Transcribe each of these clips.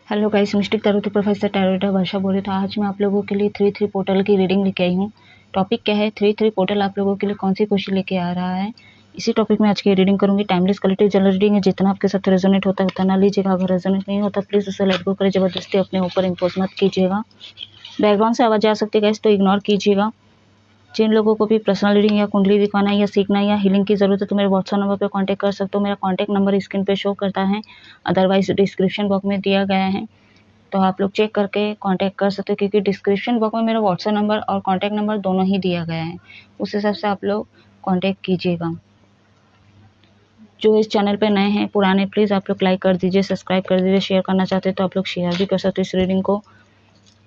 Hello guys, mistake tarot के professor tarot वर्षा बोल रही। तो आज मैं आप लोगों के लिए 3-3 पोर्टल की रीडिंग लेके आई हूँ। टॉपिक क्या है? 3-3 पोर्टल आप लोगों के लिए कौन सी खुशी लेके आ रहा है, इसी टॉपिक में आज की रीडिंग करूंगी। टाइमलेस क्वालिटी जनरल रीडिंग है, जितना आपके साथ रेजोनेट होता है उतना लीजिएगा। अगर रेजोनेट नहीं होता प्लीज़ उसे लेट गो करें, जबरदस्ती अपने ऊपर इम्पोज मत कीजिएगा। बैकग्राउंड से आवाज़ आ सकती है गाइस, तो इग्नोर कीजिएगा। जिन लोगों को भी पर्सनल रीडिंग या कुंडली दिखाना या सीखना या हीलिंग की ज़रूरत है तो मेरे व्हाट्सएप नंबर पर कांटेक्ट कर सकते हो। मेरा कांटेक्ट नंबर स्क्रीन पे शो करता है, अदरवाइज डिस्क्रिप्शन बॉक्स में दिया गया है, तो आप लोग चेक करके कांटेक्ट कर सकते हो, क्योंकि डिस्क्रिप्शन बॉक्स में मेरा व्हाट्सएप नंबर और कांटेक्ट नंबर दोनों ही दिया गया है। उस हिसाब से आप लोग कांटेक्ट कीजिएगा। जो इस चैनल पे नए हैं, पुराने, प्लीज़ आप लोग लाइक कर दीजिए, सब्सक्राइब कर दीजिए। शेयर करना चाहते हैं तो आप लोग शेयर भी कर सकते हो इस रीडिंग को।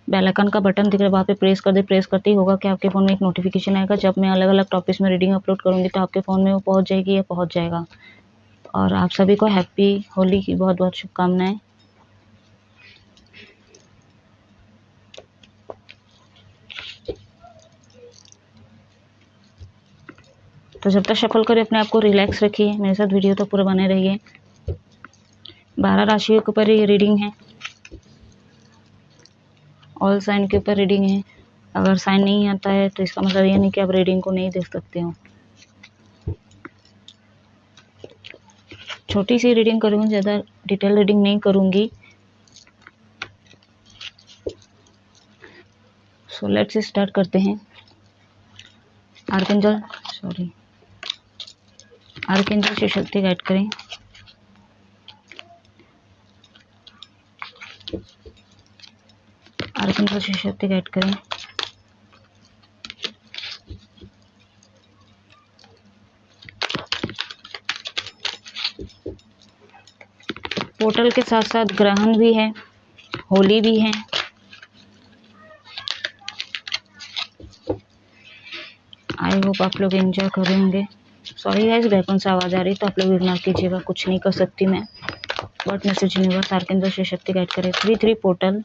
बेल आइकन का बटन दिख रहा है, वहाँ पे प्रेस कर दे। प्रेस करते ही होगा कि आपके फ़ोन में एक नोटिफिकेशन आएगा जब मैं अलग अलग टॉपिक्स में रीडिंग अपलोड करूँगी, तो आपके फ़ोन में वो पहुँच जाएगी या पहुँच जाएगा। और आप सभी को हैप्पी होली की बहुत बहुत शुभकामनाएं। तो जब तक शफल करें अपने आप को रिलैक्स रखिए, मेरे साथ वीडियो तो पूरा बने रहिए। 12 राशियों के ऊपर ये रीडिंग है, ऑल साइन के ऊपर रीडिंग है। अगर साइन नहीं आता है तो इसका मतलब ये नहीं कि आप रीडिंग को नहीं देख सकते हो। छोटी सी रीडिंग करूँगी, ज़्यादा डिटेल रीडिंग नहीं करूँगी। सो लेट्स स्टार्ट करते हैं। आर्कएंजल से शक्ति गाइड करें। आर्कएंजल से शक्ति गाइड करें। पोर्टल के साथ साथ ग्रहण भी है, होली भी है। आई होप आप लोग एंजॉय कर रहे होंगे। सॉरी गाइस, बैकग्राउंड से आवाज़ आ रही तो आप लोग इग्नोर कीजिएगा, कुछ नहीं कर सकती मैं। व्हाट मैसेज यूनिवर्स आर्कएंजल से शक्ति गाइड करे। 3-3 पोर्टल।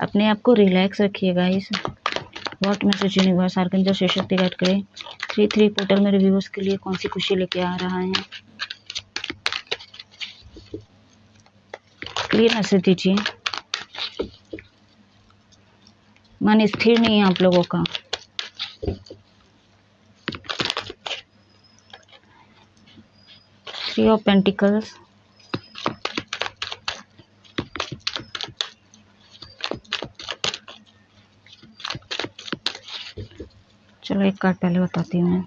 अपने आप को रिलैक्स रखिए guys. What message universe archangel से शक्ति गाइड करे। 3-3 पोर्टल मेरे व्यूअर्स के लिए कौन सी खुशी लेके आ रहा है, क्लियर मैसेज दीजिए। मन स्थिर नहीं है आप लोगों का। थ्री ऑफ पेंटिकल्स, चलो एक कार्ड पहले बताती हूँ मैं।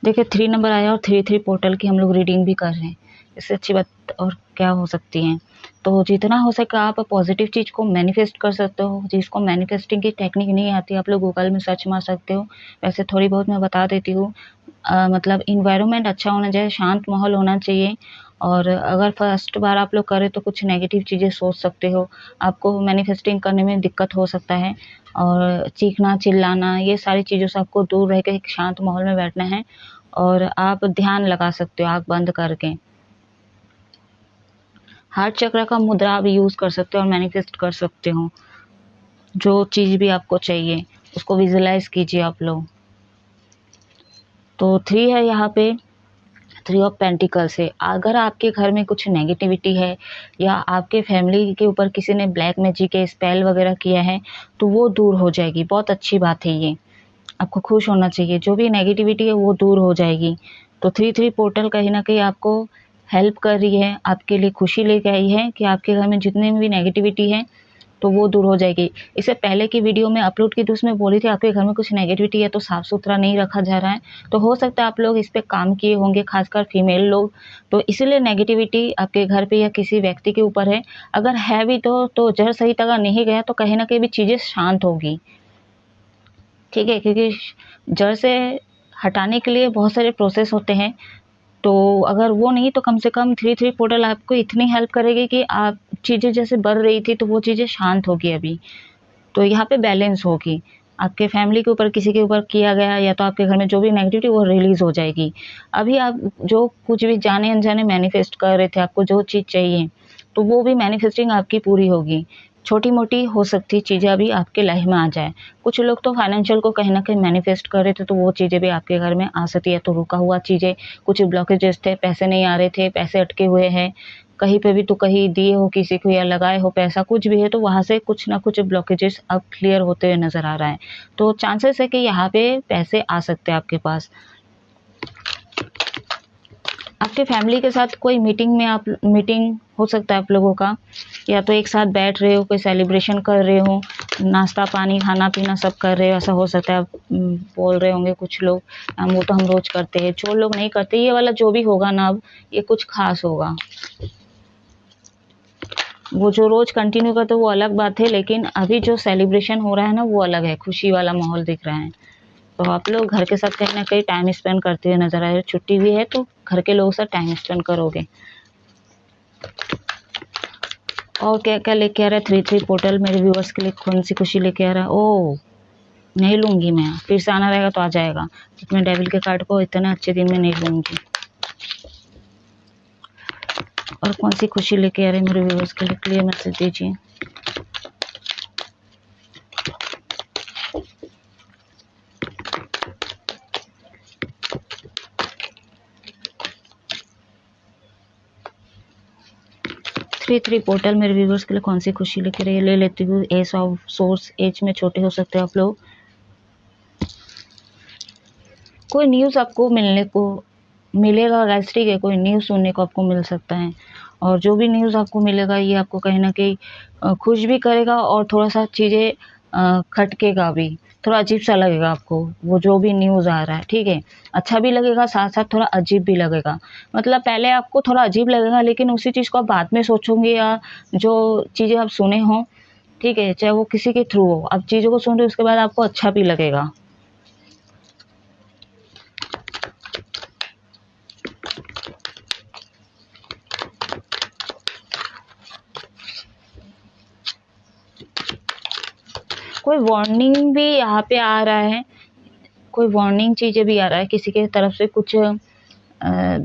देखिए 3 नंबर आया और 3-3 पोर्टल की हम लोग रीडिंग भी कर रहे हैं। इससे अच्छी बात और क्या हो सकती है। तो जितना हो सके आप पॉजिटिव चीज़ को मैनिफेस्ट कर सकते हो। जिसको मैनिफेस्टिंग की टेक्निक नहीं आती, आप लोग गूगल में सर्च मार सकते हो। वैसे थोड़ी बहुत मैं बता देती हूँ। मतलब इन्वायरमेंट अच्छा होना चाहिए, शांत माहौल होना चाहिए। और अगर फर्स्ट बार आप लोग करें तो कुछ नेगेटिव चीज़ें सोच सकते हो, आपको मैनिफेस्टिंग करने में दिक्कत हो सकता है। और चीखना चिल्लाना ये सारी चीज़ों से आपको दूर रह के एक शांत माहौल में बैठना है। और आप ध्यान लगा सकते हो आँख बंद करके। हार्ट चक्र का मुद्रा आप यूज़ कर सकते हो और मैनिफेस्ट कर सकते हो। जो चीज़ भी आपको चाहिए उसको विजुलाइज कीजिए आप लोग। तो 3 है यहाँ पे, 3 ऑफ पेंटिकल्स है। अगर आपके घर में कुछ नेगेटिविटी है या आपके फैमिली के ऊपर किसी ने ब्लैक मैजिक के स्पेल वगैरह किया है तो वो दूर हो जाएगी। बहुत अच्छी बात है ये, आपको खुश होना चाहिए। जो भी नेगेटिविटी है वो दूर हो जाएगी। तो 3-3 पोर्टल कहीं ना कहीं आपको हेल्प कर रही है, आपके लिए खुशी लेके आई है कि आपके घर में जितने भी नेगेटिविटी है तो वो दूर हो जाएगी। इससे पहले की वीडियो में अपलोड की थी, उसमें बोली थी आपके घर में कुछ नेगेटिविटी है तो साफ़ सुथरा नहीं रखा जा रहा है। तो हो सकता है आप लोग इस पर काम किए होंगे, खासकर फीमेल लोग। तो इसीलिए नेगेटिविटी आपके घर पे या किसी व्यक्ति के ऊपर है। अगर है भी तो जड़ सही तरह नहीं गया तो कहीं ना कहीं भी चीज़ें शांत होगी, ठीक है। क्योंकि जड़ से हटाने के लिए बहुत सारे प्रोसेस होते हैं। तो अगर वो नहीं तो कम से कम 3-3 पोर्टल आपको इतनी हेल्प करेगी कि आप चीज़ें जैसे बढ़ रही थी तो वो चीज़ें शांत होगी अभी। तो यहाँ पे बैलेंस होगी। आपके फैमिली के ऊपर किसी के ऊपर किया गया या तो आपके घर में जो भी नेगेटिविटी वो रिलीज़ हो जाएगी। अभी आप जो कुछ भी जाने अनजाने मैनिफेस्ट कर रहे थे, आपको जो चीज़ चाहिए तो वो भी मैनिफेस्टिंग आपकी पूरी होगी। छोटी मोटी हो सकती चीज़ें अभी आपके लाइफ में आ जाए। कुछ लोग तो फाइनेंशियल को कहीं ना कहीं मैनिफेस्ट कर रहे थे, तो वो चीज़ें भी आपके घर में आ सकती है। तो रुका हुआ चीज़ें, कुछ ब्लॉकेजेस थे, पैसे नहीं आ रहे थे, पैसे अटके हुए हैं कहीं पे भी, तो कहीं दिए हो किसी को या लगाए हो पैसा, कुछ भी है, तो वहाँ से कुछ ना कुछ ब्लॉकेजेस अब क्लियर होते हुए नज़र आ रहा है। तो चांसेस है कि यहाँ पे पैसे आ सकते हैं आपके पास। आपके फैमिली के साथ कोई मीटिंग हो सकता है आप लोगों का, या तो एक साथ बैठ रहे हो, कोई सेलिब्रेशन कर रहे हो, नाश्ता पानी खाना पीना सब कर रहे हो, ऐसा हो सकता है। आप बोल रहे होंगे कुछ लोग, वो तो हम रोज करते हैं। जो लोग नहीं करते, ये वाला जो भी होगा ना, अब ये कुछ खास होगा। वो जो रोज कंटिन्यू करते वो अलग बात है, लेकिन अभी जो सेलिब्रेशन हो रहा है ना, वो अलग है, खुशी वाला माहौल दिख रहा है। तो आप लोग घर के साथ कहीं ना कहीं टाइम स्पेंड करते हुए नजर आए। छुट्टी भी है तो घर के लोगों से टाइम स्पेंड करोगे। और क्या क्या लेके आ रहा है 3-3 पोर्टल मेरे व्यूअर्स के लिए? कौन सी खुशी लेके आ रहा है? ओ, नहीं लूंगी मैं, फिर से आना रहेगा तो आ जाएगा। मैं डेविल के कार्ड को इतने अच्छे दिन में नहीं लूंगी। और कौन सी खुशी लेके आ रहे हैं मेरे व्यूअर्स के लिए? क्लियर मैसेज दीजिए। थ्री पोर्टल मेरे व्यूअर्स के लिए कौन सी खुशी लेके रही है? ले लेती हूँ एस ऑफ सोर्स। एज में छोटे हो सकते हो आप लोग। कोई न्यूज़ आपको मिलेगा गाइस, ठीक है। कोई न्यूज़ सुनने को आपको मिल सकता है, और जो भी न्यूज़ आपको मिलेगा ये आपको कहीं ना कहीं खुश भी करेगा, और थोड़ा सा चीज़ें खटकेगा भी, थोड़ा अजीब सा लगेगा आपको वो जो भी न्यूज़ आ रहा है, ठीक है। अच्छा भी लगेगा, साथ साथ थोड़ा अजीब भी लगेगा। मतलब पहले आपको थोड़ा अजीब लगेगा, लेकिन उसी चीज़ को आप बाद में सोचोगे, या जो चीज़ें आप सुने हो, ठीक है, चाहे वो किसी के थ्रू हो, आप चीज़ों को सुन रहे हो, उसके बाद आपको अच्छा भी लगेगा। कोई वार्निंग भी यहाँ पे आ रहा है, कोई वार्निंग चीज़ें भी आ रहा है, किसी के तरफ से कुछ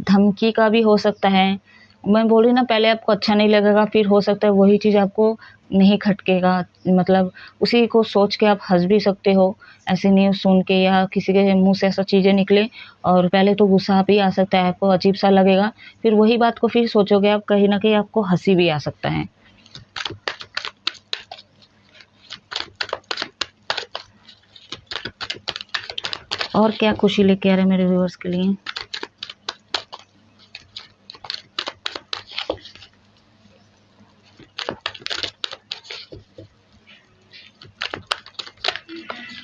धमकी का भी हो सकता है। मैं बोली ना, पहले आपको अच्छा नहीं लगेगा, फिर हो सकता है वही चीज़ आपको नहीं खटकेगा। मतलब उसी को सोच के आप हंस भी सकते हो, ऐसी न्यूज़ सुन के, या किसी के मुंह से ऐसा चीज़ें निकले, और पहले तो गुस्सा भी आ सकता है, आपको अजीब सा लगेगा, फिर वही बात को फिर सोचोगे आप, कहीं ना कहीं आपको हंसी भी आ सकता है। और क्या खुशी लेके आ रहे हैं मेरे व्यूअर्स के लिए?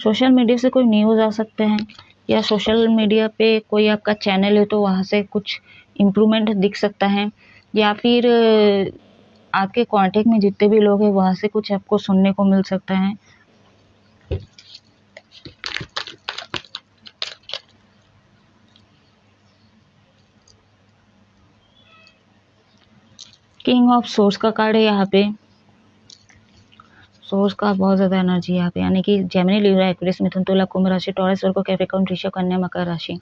सोशल मीडिया से कोई न्यूज़ आ सकते हैं, या सोशल मीडिया पे कोई आपका चैनल है तो वहाँ से कुछ इम्प्रूवमेंट दिख सकता है, या फिर आपके कांटेक्ट में जितने भी लोग हैं वहाँ से कुछ आपको सुनने को मिल सकता है। किंग ऑफ सोर्स का कार्ड है यहाँ पे। सोर्स का बहुत ज़्यादा एनर्जी है यहाँ पे, यानी कि जेमिनी, लिब्रा, एक्वेरियस, मिथुन, तुला, कुंभ राशि, टॉरस, वर्गो, कैप्रिकॉर्न, वृषभ, कन्या, मकर राशि।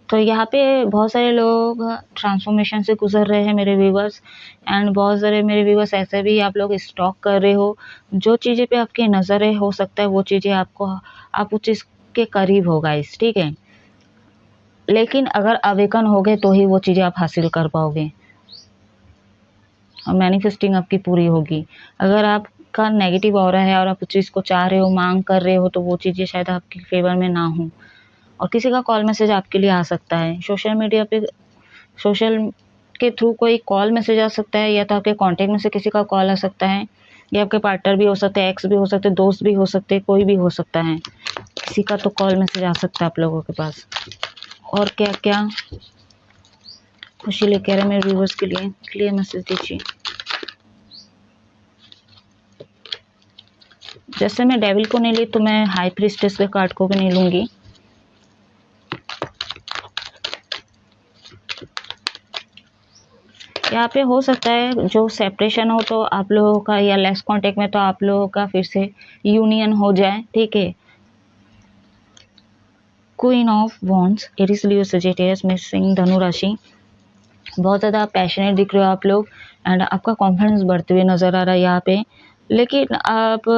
तो यहाँ पे बहुत सारे लोग ट्रांसफॉर्मेशन से गुजर रहे हैं मेरे व्यूवर्स, एंड बहुत सारे मेरे व्यूवर्स ऐसे भी आप लोग स्टॉक कर रहे हो। जो चीज़ें पे आपकी नज़र है, हो सकता है वो चीज़ें आप उस चीज़ के करीब हो गाइस, ठीक है। लेकिन अगर अवेकन हो गए तो ही वो चीज़ें आप हासिल कर पाओगे, और मैनिफेस्टिंग आपकी पूरी होगी। अगर आपका नेगेटिव ऑरा है और आप उस चीज़ को चाह रहे हो, मांग कर रहे हो, तो वो चीज़ें शायद आपके फेवर में ना हो, और किसी का कॉल मैसेज आपके लिए आ सकता है। सोशल मीडिया पे, सोशल के थ्रू कोई कॉल मैसेज आ सकता है, या तो आपके कांटेक्ट में से किसी का कॉल आ सकता है, या आपके पार्टनर भी हो सकते हैं, एक्स भी हो सकते हैं, दोस्त भी हो सकते हैं, कोई भी हो सकता है, किसी का तो कॉल मैसेज आ सकता है आप लोगों के पास। और क्या क्या खुशी लेके आ रहे हैं मेरे व्यूवर्स के लिए? क्लियर मैसेज दीजिए। जैसे मैं डेविल को नहीं ली, तो मैं हाई प्रीस्टेस के कार्ड को भी नहीं लूंगी। यहाँ पे हो सकता है जो सेपरेशन हो तो आप लोगों का, या लेस कांटेक्ट में तो आप लोगों का फिर से यूनियन हो जाए, ठीक है। Queen of wands, Aries, Leo, Sagittarius, missing, धनु राशि। बहुत ज़्यादा पैशनेट दिख रहे हो आप लोग, एंड आपका कॉन्फिडेंस बढ़ते हुए नज़र आ रहा है यहाँ पे। लेकिन आप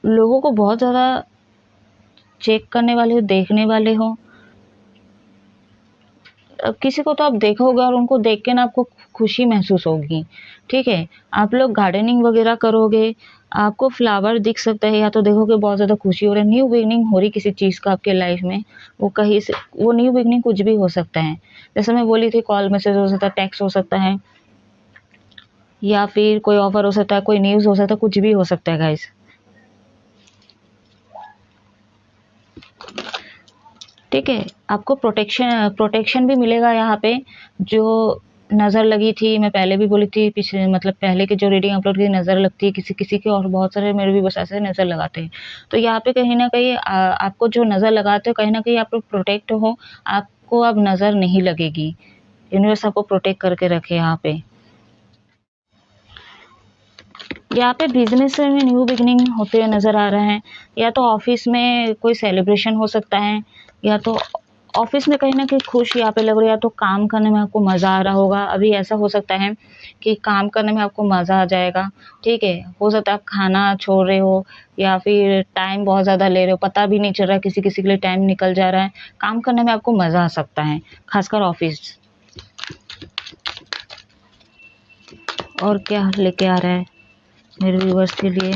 लोगों को बहुत ज़्यादा चेक करने वाले हो, देखने वाले हो। अब किसी को तो आप देखोगे और उनको देख के ना आपको खुशी महसूस होगी, ठीक है। आप लोग गार्डनिंग वगैरह करोगे, आपको फ्लावर दिख सकता है, या तो देखोगे बहुत ज़्यादा खुशी हो रही है, न्यू बिगनिंग हो रही किसी चीज़ का आपके लाइफ में। वो कहीं से वो न्यू बिगनिंग कुछ भी हो सकता है, जैसे मैं बोली थी कॉल मैसेज हो सकता है, टेक्स्ट हो सकता है, या फिर कोई ऑफर हो सकता है, कोई न्यूज़ हो सकता है, कुछ भी हो सकता है गाइस। ठीक है, आपको प्रोटेक्शन भी मिलेगा यहाँ पे। जो नज़र लगी थी, मैं पहले भी बोली थी, पिछले मतलब पहले की जो रीडिंग अपलोड की, नज़र लगती है किसी किसी की, और बहुत सारे मेरे भी बस ऐसे नज़र लगाते हैं। तो यहाँ पे कहीं ना कहीं आपको जो नज़र लगाते हो, कहीं ना कहीं आप लोग प्रोटेक्ट हो, आपको अब नज़र नहीं लगेगी। यूनिवर्स आपको प्रोटेक्ट करके रखे यहाँ पे। यहाँ पे बिजनेस में न्यू बिगनिंग होते हुए नज़र आ रहा है, या तो ऑफिस में कोई सेलिब्रेशन हो सकता है, या तो ऑफिस में कहीं ना कहीं खुश यहाँ पे लग रही है, या तो काम करने में आपको मज़ा आ रहा होगा। अभी ऐसा हो सकता है कि काम करने में आपको मज़ा आ जाएगा, ठीक है। हो सकता है आप खाना छोड़ रहे हो, या फिर टाइम बहुत ज़्यादा ले रहे हो, पता भी नहीं चल रहा है, किसी किसी के लिए टाइम निकल जा रहा है। काम करने में आपको मज़ा आ सकता है, खासकर ऑफिस। और क्या लेके आ रहा है मेरे व्यूवर्स के लिए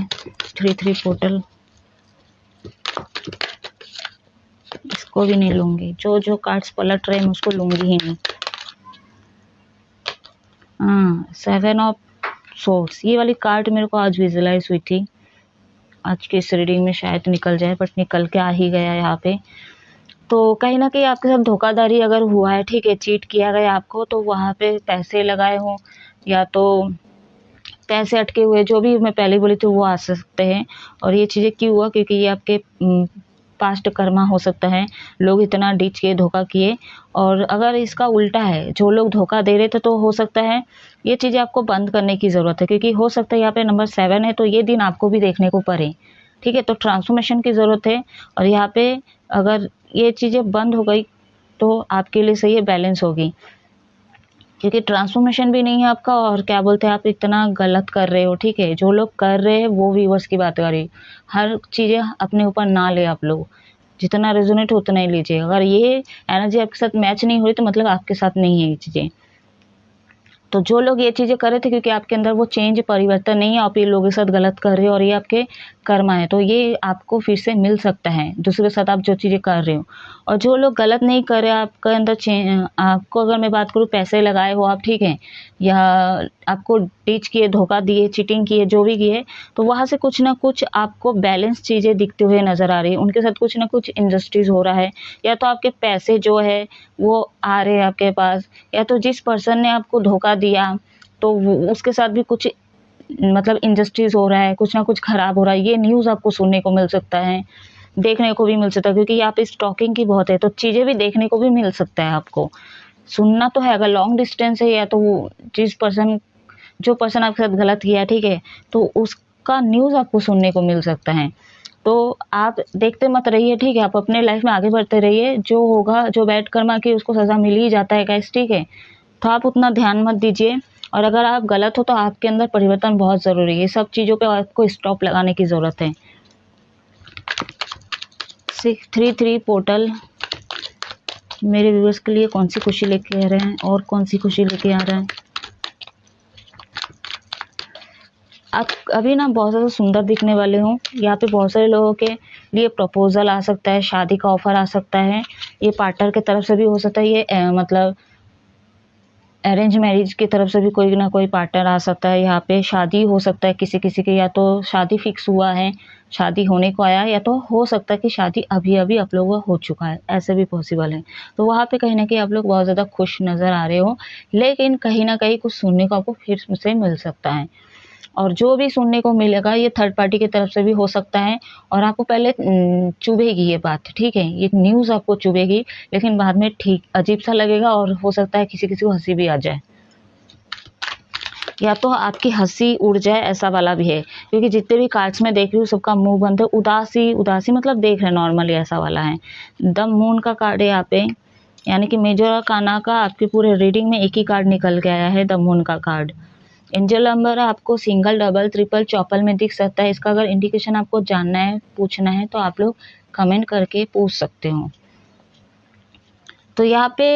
3-3 पोर्टल? इसको भी नहीं लूंगी, जो जो कार्ड्स पलट रहे हैं मैं उसको लूंगी ही नहीं। हाँ, 7 ऑफ सोर्ड्स, ये वाली कार्ड मेरे को आज विजुलाइज हुई थी। आज की इस रीडिंग में शायद निकल जाए, बट निकल के आ ही गया यहाँ पे। तो कहीं ना कहीं आपके साथ धोखाधड़ी अगर हुआ है, ठीक है, चीट किया गया आपको, तो वहाँ पे पैसे लगाए हो, या तो पैसे अटके हुए, जो भी मैं पहले बोली थी वो आ सकते हैं। और ये चीज़ें क्यों हुआ, क्योंकि ये आपके पास्ट कर्मा हो सकता है, लोग इतना डीच किए, धोखा किए। और अगर इसका उल्टा है, जो लोग धोखा दे रहे थे, तो हो सकता है ये चीज़ें आपको बंद करने की ज़रूरत है, क्योंकि हो सकता है यहाँ पे नंबर 7 है, तो ये दिन आपको भी देखने को पड़े, ठीक है। तो ट्रांसफॉर्मेशन की ज़रूरत है, और यहाँ पे अगर ये चीज़ें बंद हो गई तो आपके लिए सही है, बैलेंस होगी। क्योंकि ट्रांसफॉर्मेशन भी नहीं है आपका, और क्या बोलते हैं, आप इतना गलत कर रहे हो, ठीक है। जो लोग कर रहे हैं वो व्यूवर्स की बात कर रही है, हर चीज़ें अपने ऊपर ना ले आप लोग, जितना रेजोनेट हो उतना ही लीजिए। अगर ये एनर्जी आपके साथ मैच नहीं हो रही तो मतलब आपके साथ नहीं है ये चीज़ें। तो जो लोग ये चीज़ें कर रहे थे, क्योंकि आपके अंदर वो चेंज परिवर्तन नहीं है, आप ये लोगों के साथ गलत कर रहे हो, और ये आपके कर्मा है, तो ये आपको फिर से मिल सकता है दूसरे के साथ आप जो चीज़ें कर रहे हो। और जो लोग गलत नहीं कर रहे, आपके अंदर आपको अगर मैं बात करूँ, पैसे लगाए हो आप, ठीक है, या आपको टीच किए, धोखा दिए, चीटिंग किए, जो भी किए, तो वहाँ से कुछ ना कुछ आपको बैलेंस चीज़ें दिखते हुए नज़र आ रही है। उनके साथ कुछ ना कुछ इंडस्ट्रीज हो रहा है, या तो आपके पैसे जो है वो आ रहे हैं आपके पास, या तो जिस पर्सन ने आपको धोखा दिया तो उसके साथ भी कुछ मतलब इंजस्टिस हो रहा है, कुछ ना कुछ खराब हो रहा है। ये न्यूज़ आपको सुनने को मिल सकता है, देखने को भी मिल सकता है, क्योंकि यहाँ पे स्टॉकिंग की बहुत है, तो चीज़ें भी देखने को भी मिल सकता है आपको। सुनना तो है, अगर लॉन्ग डिस्टेंस है, या तो वो जो पर्सन आपके साथ गलत किया, ठीक है, तो उसका न्यूज़ आपको सुनने को मिल सकता है। तो आप देखते मत रहिए, ठीक है, आप अपने लाइफ में आगे बढ़ते रहिए। जो होगा, जो बैड कर्मा की उसको सज़ा मिल ही जाता है गाइस, ठीक है। तो आप उतना ध्यान मत दीजिए, और अगर आप गलत हो तो आपके अंदर परिवर्तन बहुत ज़रूरी है। ये सब चीज़ों पे आपको स्टॉप लगाने की ज़रूरत है। 6-3-3 पोर्टल मेरे व्यूअर्स के लिए कौन सी खुशी लेके आ रहे हैं, और कौन सी खुशी लेके आ रहा है? आप अभी ना बहुत ज़्यादा सुंदर दिखने वाले हो। यहाँ पे बहुत सारे लोगों के लिए प्रपोजल आ सकता है, शादी का ऑफर आ सकता है। ये पार्टनर की तरफ से भी हो सकता है, ये मतलब अरेंज मैरिज की तरफ से भी कोई ना कोई पार्टनर आ सकता है। यहाँ पे शादी हो सकता है किसी किसी के, या तो शादी फिक्स हुआ है, शादी होने को आया, या तो हो सकता है कि शादी अभी अभी आप लोगों का हो चुका है, ऐसे भी पॉसिबल है। तो वहाँ पे कहीं ना कहीं आप लोग बहुत ज़्यादा खुश नज़र आ रहे हो, लेकिन कहीं ना कहीं कुछ सुनने को आपको फिर से मिल सकता है। और जो भी सुनने को मिलेगा ये थर्ड पार्टी की तरफ से भी हो सकता है, और आपको पहले चुभेगी ये बात, ठीक है, ये न्यूज़ आपको चुभेगी, लेकिन बाद में ठीक अजीब सा लगेगा, और हो सकता है किसी किसी को हंसी भी आ जाए, या तो आपकी हंसी उड़ जाए, ऐसा वाला भी है। क्योंकि जितने भी कार्ड्स में देख रही हूँ सबका मुंह बंद है, उदासी उदासी मतलब देख रहे हैं नॉर्मली, ऐसा वाला है। द मून का कार्ड है यहाँ पे, यानी कि मेजर और काना का आपके पूरे रीडिंग में एक ही कार्ड निकल के आया है, द मून का कार्ड। एंजल नंबर आपको सिंगल, डबल, ट्रिपल, चौपल में दिख सकता है। इसका अगर इंडिकेशन आपको जानना है, पूछना है, तो आप लोग कमेंट करके पूछ सकते हो। तो यहाँ पे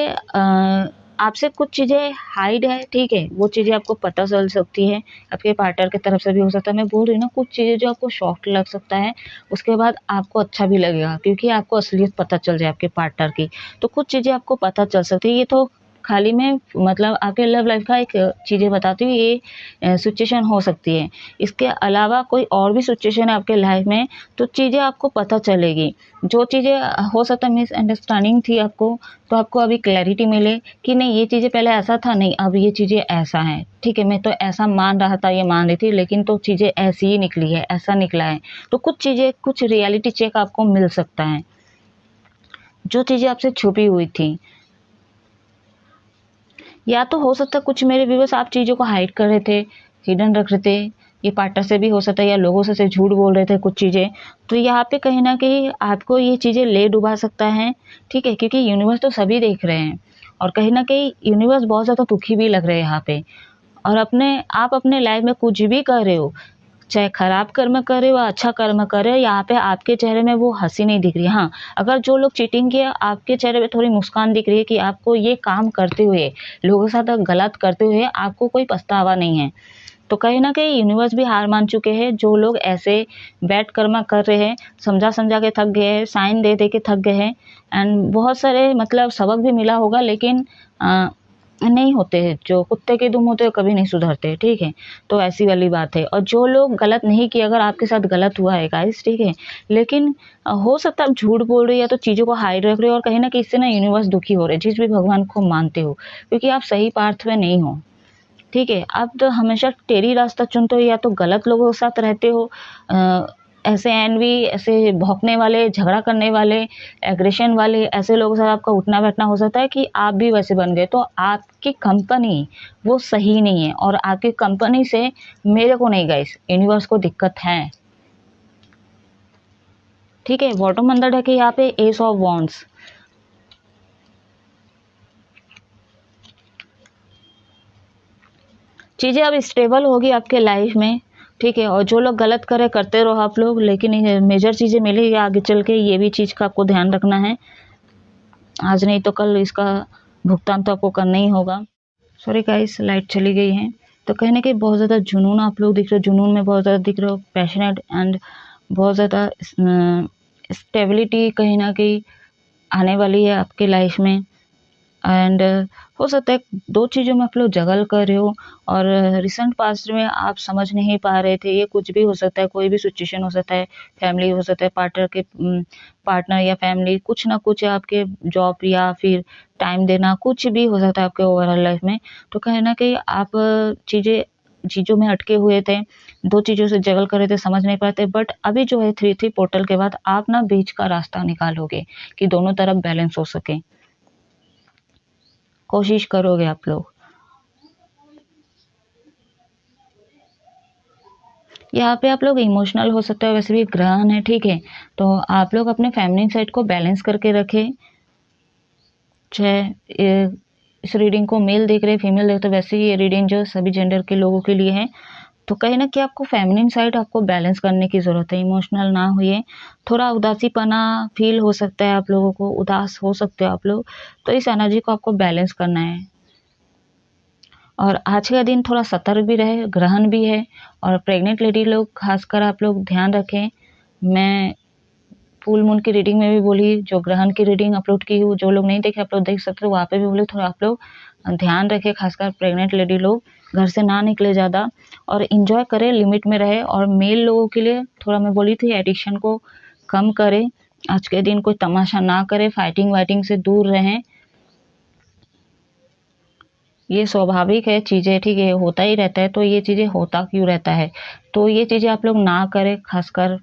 आपसे कुछ चीज़ें हाइड है, ठीक है, वो चीज़ें आपको पता चल सकती है, आपके पार्टनर की तरफ से भी हो सकता है। मैं बोल रही हूँ ना, कुछ चीज़ें जो आपको शॉक लग सकता है, उसके बाद आपको अच्छा भी लगेगा, क्योंकि आपको असलियत पता चल जाए आपके पार्टनर की। तो कुछ चीज़ें आपको पता चल सकती है। ये तो खाली मैं मतलब आपके लव लाइफ का एक चीज़ें बताती हूँ, ये सिचुएशन हो सकती है। इसके अलावा कोई और भी सिचुएशन है आपके लाइफ में, तो चीज़ें आपको पता चलेगी। जो चीज़ें हो सकता है मिसअंडरस्टैंडिंग थी आपको, तो आपको अभी क्लैरिटी मिले कि नहीं, ये चीज़ें पहले ऐसा था, नहीं अब ये चीज़ें ऐसा हैं, ठीक है, मैं तो ऐसा मान रहा था, ये मान रही थी, लेकिन तो चीज़ें ऐसी ही निकली है, ऐसा निकला है। तो कुछ चीज़ें, कुछ रियलिटी चेक आपको मिल सकता है, जो चीज़ें आपसे छुपी हुई थी। या तो हो सकता है कुछ मेरे व्यूअर्स आप चीज़ों को हाइड कर रहे थे, हिडन रख रहे थे, ये पार्टनर से भी हो सकता है, या लोगों से झूठ बोल रहे थे कुछ चीज़ें। तो यहाँ पे कहीं ना कहीं आपको ये चीज़ें ले डुबा सकता है, ठीक है, क्योंकि यूनिवर्स तो सभी देख रहे हैं, और कहीं ना कहीं यूनिवर्स बहुत ज़्यादा दुखी भी लग रहे हैं यहाँ पे। और आप अपने लाइफ में कुछ भी कर रहे हो, चाहे खराब कर्म कर रहे हो या अच्छा कर्म कर रहे हो, यहाँ पे आपके चेहरे में वो हंसी नहीं दिख रही। हाँ, अगर जो लोग चीटिंग किया, आपके चेहरे पे थोड़ी मुस्कान दिख रही है कि आपको ये काम करते हुए, लोगों के साथ गलत करते हुए आपको कोई पछतावा नहीं है। तो कहीं ना कहीं यूनिवर्स भी हार मान चुके हैं। जो लोग ऐसे बैड कर्मा कर रहे हैं, समझा समझा के थक गए हैं, साइन दे दे के थक गए हैं, एंड बहुत सारे मतलब सबक भी मिला होगा, लेकिन नहीं होते हैं, जो कुत्ते के दुम होते हैं कभी नहीं सुधरते, ठीक है। तो ऐसी वाली बात है। और जो लोग गलत नहीं किए, अगर आपके साथ गलत हुआ है गाइस, ठीक है, लेकिन हो सकता है आप झूठ बोल रहे हो या तो चीज़ों को हाइड रख रहे हो, और कहीं ना कहीं इससे ना यूनिवर्स दुखी हो रहे हैं, जिस भी भगवान को मानते हो, क्योंकि आप सही पाथ में नहीं हो, ठीक है। आप तो हमेशा टेढ़ी रास्ता चुनते हो, या तो गलत लोगों के साथ रहते हो, ऐसे एनवी, ऐसे भौंकने वाले, झगड़ा करने वाले, एग्रेशन वाले, ऐसे लोगों के साथ आपका उठना बैठना हो सकता है कि आप भी वैसे बन गए। तो आपकी कंपनी वो सही नहीं है, और आपकी कंपनी से मेरे को नहीं गाइस, यूनिवर्स को दिक्कत है, ठीक है। बॉटम अंदर ढके यहाँ पे एस ऑफ वॉन्ड्स, चीज़ें अब स्टेबल होगी आपके लाइफ में, ठीक है। और जो लोग गलत करे करते रहो आप लोग, लेकिन मेजर चीज़ें मिलेगी आगे चल के, ये भी चीज़ का आपको ध्यान रखना है। आज नहीं तो कल इसका भुगतान तो आपको करना ही होगा। सॉरी गाइस, लाइट चली गई है। तो कहीं ना कहीं बहुत ज़्यादा जुनून आप लोग दिख रहे हो, जुनून में बहुत ज़्यादा दिख रहे हो, पैशनेट, एंड बहुत ज़्यादा स्टेबिलिटी कहीं ना कहीं आने वाली है आपके लाइफ में। एंड हो सकता है दो चीज़ों में आप लोग जगल कर रहे हो, और रिसेंट पास्ट में आप समझ नहीं पा रहे थे। ये कुछ भी हो सकता है, कोई भी सिचुएशन हो सकता है, फैमिली हो सकता है, पार्टनर या फैमिली, कुछ ना कुछ आपके जॉब, या फिर टाइम देना, कुछ भी हो सकता है आपके ओवरऑल लाइफ में। तो कहीं ना कहीं आप चीज़ों में अटके हुए थे, दो चीज़ों से जगल कर रहे थे, समझ नहीं पाते। बट अभी जो है 3-3 पोर्टल के बाद आप ना बीच का रास्ता निकालोगे, कि दोनों तरफ बैलेंस हो सके, कोशिश करोगे आप लोग। यहाँ पे आप लोग इमोशनल हो सकते हो, वैसे भी ग्रहण है, ठीक है। तो आप लोग अपने फैमिली साइड को बैलेंस करके रखें, चाहे इस रीडिंग को मेल देख रहे फीमेल देख, तो वैसे ही ये रीडिंग जो सभी जेंडर के लोगों के लिए है। तो कहीं ना कहीं आपको फेमिनिन साइड आपको बैलेंस करने की ज़रूरत है, इमोशनल ना होइए। थोड़ा उदासीपना फील हो सकता है, आप लोगों को उदास हो सकते हो आप लोग, तो इस एनर्जी को आपको बैलेंस करना है। और आज का दिन थोड़ा सतर्क भी रहे, ग्रहण भी है, और प्रेग्नेंट लेडी लोग खासकर आप लोग ध्यान रखें। मैं फुल मून की रीडिंग में भी बोली, जो ग्रहण की रीडिंग अपलोड की हूँ, जो लोग नहीं देखे आप लोग देख सकते हो, वहाँ पे भी बोली थोड़ा आप लोग ध्यान रखें, खासकर प्रेग्नेंट लेडी लोग घर से ना निकले ज़्यादा, और इंजॉय करें, लिमिट में रहे। और मेल लोगों के लिए थोड़ा मैं बोली थी एडिक्शन को कम करें, आज के दिन कोई तमाशा ना करें, फाइटिंग वाइटिंग से दूर रहें, ये स्वाभाविक है चीज़ें, ठीक है, होता ही रहता है। तो ये चीज़ें होता क्यों रहता है, तो ये चीज़ें आप लोग ना करें, खासकर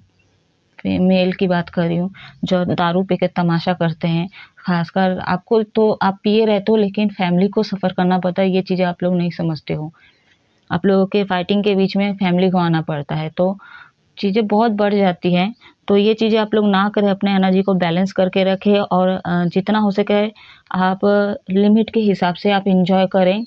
मेल की बात कर रही हूँ, जो दारू पी के तमाशा करते हैं। खासकर आपको तो आप पिए रहते हो, लेकिन फैमिली को सफ़र करना पड़ता है, ये चीज़ें आप लोग नहीं समझते हो। आप लोगों के फाइटिंग के बीच में फैमिली को आना पड़ता है, तो चीज़ें बहुत बढ़ जाती हैं। तो ये चीज़ें आप लोग ना करें, अपने एनर्जी को बैलेंस करके रखें, और जितना हो सके आप लिमिट के हिसाब से आप इंजॉय करें।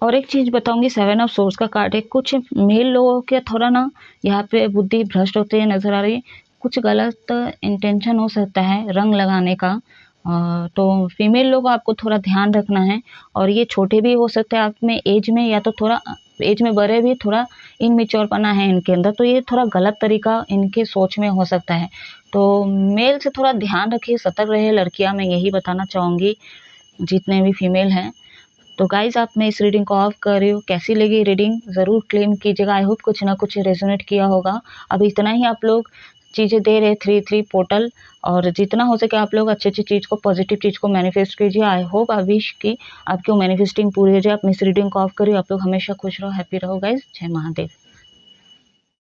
और एक चीज़ बताऊंगी, 7 ऑफ सोर्स का कार्ड है। कुछ मेल लोगों के थोड़ा ना यहाँ पे बुद्धि भ्रष्ट होते हुए नजर आ रही है। कुछ गलत इंटेंशन हो सकता है रंग लगाने का। तो फीमेल लोग आपको थोड़ा ध्यान रखना है। और ये छोटे भी हो सकते हैं आप में एज में, या तो थोड़ा एज में बड़े भी, थोड़ा इनमेच्योरपना है इनके अंदर, तो ये थोड़ा गलत तरीका इनके सोच में हो सकता है। तो मेल से थोड़ा ध्यान रखिए, सतर्क रहे लड़कियां, मैं यही बताना चाहूँगी जितने भी फीमेल हैं। तो गाइज आप मैं इस रीडिंग को ऑफ कर रही हूँ। कैसी लगी रीडिंग ज़रूर क्लेम कीजिएगा। आई होप कुछ ना कुछ रेजोनेट किया होगा। अब इतना ही आप लोग चीज़ें दे रहे 3-3 पोर्टल, और जितना हो सके आप लोग अच्छी अच्छी चीज़ को, पॉजिटिव चीज़ को मैनिफेस्ट कीजिए। आई होप आई विश कि आपकी मैनिफेस्टिंग पूरी हो जाए। अपनी इस रीडिंग को ऑफ करिए। आप लोग हमेशा खुश रहो, हैप्पी रहो गाइज। जय महादेव।